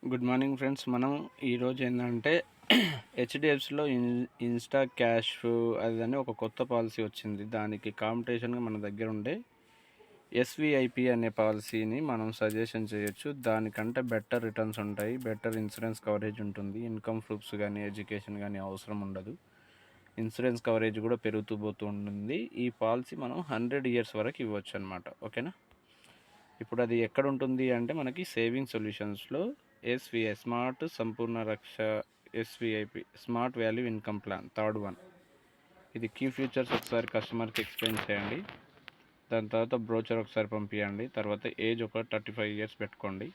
Good morning friends. మనం ఈరోజు ఏంటంటే హెచ్డిఎఫ్సిలో ఇన్స్టా క్యాష్ అదని ఒక కొత్త పాలసీ వచ్చింది. దానికి కాంపిటీషన్గా మన దగ్గర ఉండే ఎస్విఐపి అనే పాలసీని మనం సజెషన్ చేయొచ్చు. దానికంటే బెటర్ రిటర్న్స్ ఉంటాయి, బెటర్ ఇన్సూరెన్స్ కవరేజ్ ఉంటుంది, ఇన్కమ్ ప్రూఫ్స్ కానీ ఎడ్యుకేషన్ కానీ అవసరం ఉండదు, ఇన్సూరెన్స్ కవరేజ్ కూడా పెరుగుతూ పోతూ ఉంటుంది. ఈ పాలసీ మనం 100 years వరకు ఇవ్వచ్చు అనమాట. ఓకేనా. ఇప్పుడు అది ఎక్కడ ఉంటుంది అంటే మనకి సేవింగ్ సొల్యూషన్స్లో ఎస్విఐ స్మార్ట్ సంపూర్ణ రక్ష ఎస్విఐపి smart value income plan third one. ఇది కీ ఫీచర్స్ ఒకసారి కస్టమర్కి ఎక్స్ప్లెయిన్ చేయండి. దాని తర్వాత బ్రోచర్ ఒకసారి పంపించండి. తర్వాత ఏజ్ ఒక 35 years పెట్టుకోండి.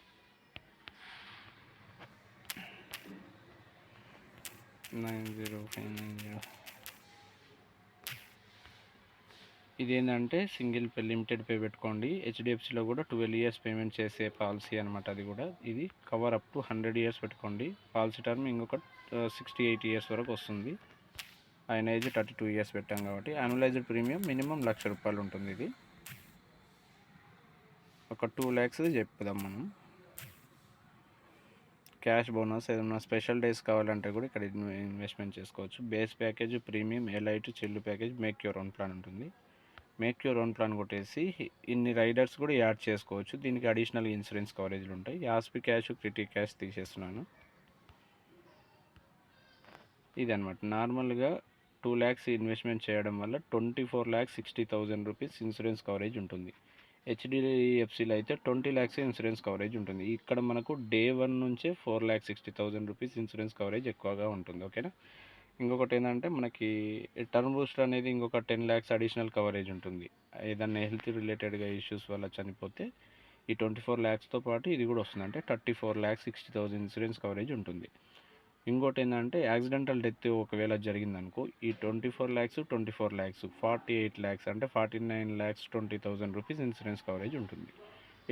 ఇదేంటంటే సింగిల్ పే లిమిటెడ్ పే పెట్టుకోండి. హెచ్డిఎఫ్సిలో కూడా 12 years పేమెంట్ చేసే పాలసీ అనమాట. అది కూడా ఇది కవర్ అప్ టు 100 years పెట్టుకోండి. పాలసీ టర్మ్ ఇంకొక 68 years వరకు వస్తుంది. ఆయన ఏజ్ 32 years పెట్టాం కాబట్టి యాన్యువలైజ్డ్ ప్రీమియం మినిమం ₹1,00,000 ఉంటుంది. ఇది ఒక 2 lakhs చెప్పుదాం మనం. క్యాష్ బోనస్ ఏదైనా స్పెషల్ డేస్ కావాలంటే కూడా ఇక్కడ ఇన్వెస్ట్మెంట్ చేసుకోవచ్చు. బేస్ ప్యాకేజ్, ప్రీమియం, ఎలైట్, చిల్లు package, make your own plan ఉంటుంది. మేక్ యువర్ ఓన్ ప్లాన్ కొట్టేసి ఇన్ని రైడర్స్ కూడా యాడ్ చేసుకోవచ్చు. దీనికి అడిషనల్ ఇన్సూరెన్స్ కవరేజ్లు ఉంటాయి. యాస్పి క్యాష్, క్రిటిక్ క్యాష్ తీసేస్తున్నాను. ఇది అనమాట. నార్మల్గా 2 lakhs ఇన్వెస్ట్మెంట్ చేయడం వల్ల 24,60,000 రూపీస్ ఇన్సూరెన్స్ కవరేజ్ ఉంటుంది. హెచ్డిఎఫ్సిలో అయితే 20 lakhs ఇన్సూరెన్స్ కవరేజ్ ఉంటుంది. ఇక్కడ మనకు డే 1 నుంచే 4,60,000 రూపీస్ ఇన్సూరెన్స్ కవరేజ్ ఎక్కువగా ఉంటుంది. ఓకేనా. ఇంకొకటి ఏంటంటే మనకి టర్మ్ బూస్టర్ అనేది ఇంకొక 10 lakhs అడిషనల్ కవరేజ్ ఉంటుంది. ఏదన్నా హెల్త్ రిలేటెడ్గా ఇష్యూస్ వల్ల చనిపోతే ఈ 24 lakhsతో పాటు ఇది కూడా వస్తుంది. అంటే 34,60,000 ఇన్సూరెన్స్ కవరేజ్ ఉంటుంది. ఇంకోటి ఏంటంటే యాక్సిడెంటల్ డెత్ ఒకవేళ జరిగిందనుకో ఈ 24 lakhs 48 lakhs అంటే 49,20,000 రూపీస్ ఇన్సూరెన్స్ కవరేజ్ ఉంటుంది.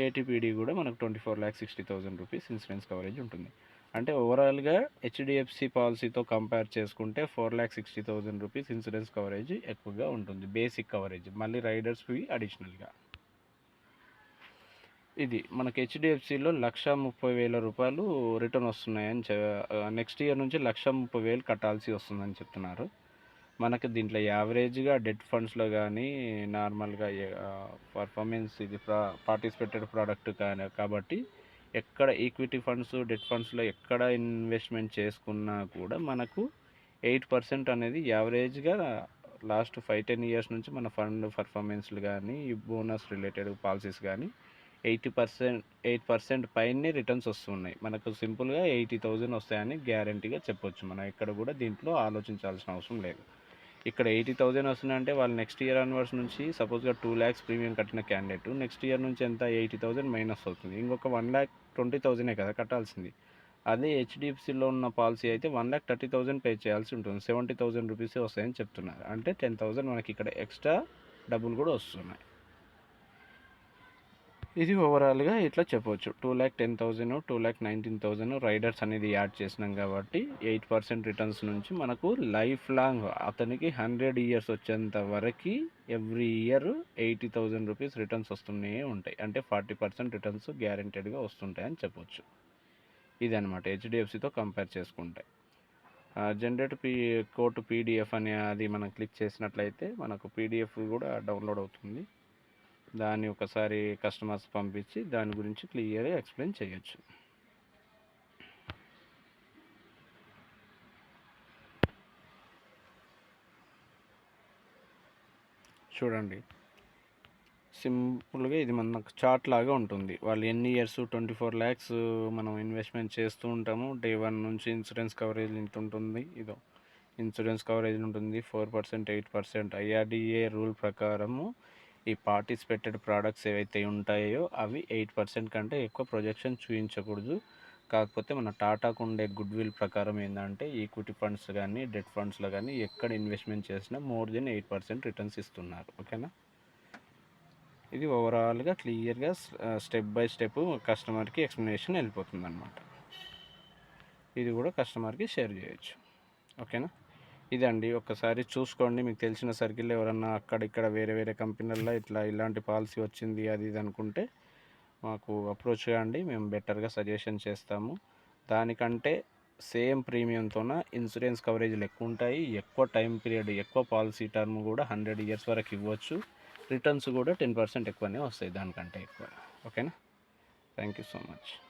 ఏటీపీడీ కూడా మనకు 24,60,000 రూపీస్ ఇన్సూరెన్స్ కవరేజ్ ఉంటుంది. అంటే ఓవరాల్గా హెచ్డిఎఫ్సి పాలసీతో కంపేర్ చేసుకుంటే 4,60,000 రూపీస్ ఇన్సూరెన్స్ కవరేజ్ ఎక్కువగా ఉంటుంది. బేసిక్ కవరేజ్ మళ్ళీ రైడర్స్కి అడిషనల్గా. ఇది మనకి హెచ్డిఎఫ్సిలో ₹1,30,000 రిటర్న్ వస్తున్నాయని నెక్స్ట్ ఇయర్ నుంచి 1,30,000 కట్టాల్సి వస్తుందని చెప్తున్నారు. మనకి దీంట్లో యావరేజ్గా డెట్ ఫండ్స్లో కానీ నార్మల్గా పర్ఫార్మెన్స్ ఇది పార్టిసిపేటెడ్ ప్రోడక్ట్ కానీ కాబట్టి ఎక్కడ ఈక్విటీ ఫండ్స్, డెట్ ఫండ్స్లో ఎక్కడ ఇన్వెస్ట్మెంట్ చేసుకున్నా కూడా మనకు 8% అనేది యావరేజ్గా లాస్ట్ 5-10 years నుంచి మన ఫండ్ పర్ఫార్మెన్స్లు కానీ ఈ బోనస్ రిలేటెడ్ పాలసీస్ కానీ 8% పైనే రిటర్న్స్ వస్తున్నాయి. మనకు సింపుల్గా 80,000 వస్తాయని గ్యారంటీగా చెప్పొచ్చు. మనం ఎక్కడ కూడా దీంట్లో ఆలోచించాల్సిన అవసరం లేదు. ఇక్కడ 80,000 వస్తున్నాయంటే వాళ్ళు నెక్స్ట్ ఇయర్ ఆన్వర్డ్స్ నుంచి సపోజ్గా 2 lakhs ప్రీమియం కట్టిన క్యాండిడేట్ నెక్స్ట్ ఇయర్ నుంచి ఎంత 80,000 మైనస్ అవుతుంది. ఇంకొక 1,20,000 కదా కట్టాల్సింది. అదే హెచ్డిఎఫ్సిలో ఉన్న పాలసీ అయితే 1,30,000 పే చేయాల్సి ఉంటుంది. 70,000 రూపీసే వస్తాయని చెప్తున్నారు. అంటే 10,000 మనకి ఇక్కడ ఎక్స్ట్రా డబ్బులు కూడా వస్తున్నాయి. ఇది ఓవరాల్గా ఇట్లా చెప్పవచ్చు. 2,10,000 2,19,000 రైడర్స్ అనేది యాడ్ చేసినాం కాబట్టి 8% రిటర్న్స్ నుంచి మనకు లైఫ్ లాంగ్ అతనికి 100 years వచ్చేంత వరకు ఎవ్రీ ఇయర్ 80,000 రూపీస్ రిటర్న్స్ వస్తూనే ఉంటాయి. అంటే 40% రిటర్న్స్ గ్యారెంటెడ్గా వస్తుంటాయని చెప్పొచ్చు. ఇదనమాట హెచ్డిఎఫ్సితో కంపేర్ చేసుకుంటే. జనరేట్ కోట్ పీడిఎఫ్ అనే అది మనం క్లిక్ చేసినట్లయితే మనకు పీడిఎఫ్ కూడా డౌన్లోడ్ అవుతుంది. దాన్ని ఒకసారి కస్టమర్స్ పంపించి దాని గురించి క్లియర్గా ఎక్స్ప్లెయిన్ చేయొచ్చు. చూడండి, సింపుల్గా ఇది మనకు చార్ట్ లాగా ఉంటుంది. వాళ్ళు ఎన్ని ఇయర్స్ 24 lakhs మనం ఇన్వెస్ట్మెంట్ చేస్తూ ఉంటాము. డే 1 నుంచి ఇన్సూరెన్స్ కవరేజ్ ఇంత ఉంటుంది. ఇదో ఇన్సూరెన్స్ కవరేజ్ ఉంటుంది 4%, 8%. ఐఆర్డిఏ రూల్ ప్రకారము ఈ పార్టిసిపేటెడ్ ప్రోడక్ట్స్ ఏవైతే ఉంటాయో అవి 8% కంటే ఎక్కువ ప్రొజెక్షన్ చూపించకూడదు. కాకపోతే మన టాటాకు ఉండే గుడ్ విల్ ప్రకారం ఏంటంటే ఈక్విటీ ఫండ్స్ కానీ డెట్ ఫండ్స్లో కానీ ఎక్కడ ఇన్వెస్ట్మెంట్ చేసినా మోర్ దెన్ 8% రిటర్న్స్ ఇస్తున్నారు. ఓకేనా. ఇది ఓవరాల్గా క్లియర్గా స్టెప్ బై స్టెప్ కస్టమర్కి ఎక్స్ప్లెనేషన్ వెళ్ళిపోతుంది అనమాట. ఇది కూడా కస్టమర్కి షేర్ చేయొచ్చు. ఓకేనా. ఇదండి, ఒక్కసారి చూసుకోండి. మీకు తెలిసిన సర్కిల్లో ఎవరన్నా అక్కడిక్కడ వేరే వేరే కంపెనీల్లో ఇలాంటి పాలసీ వచ్చింది అది ఇది అనుకుంటే మాకు అప్రోచ్ కాండి. మేము బెటర్గా సజెషన్ చేస్తాము. దానికంటే సేమ్ ప్రీమియంతోన ఇన్సూరెన్స్ కవరేజీలు ఎక్కువ ఉంటాయి, ఎక్కువ టైం పీరియడ్, ఎక్కువ పాలసీ టర్మ్ కూడా 100 ఇయర్స్ వరకు ఇవ్వచ్చు. రిటర్న్స్ కూడా 10% ఎక్కువనే వస్తాయి దానికంటే ఎక్కువ. ఓకేనా? Thank you so much.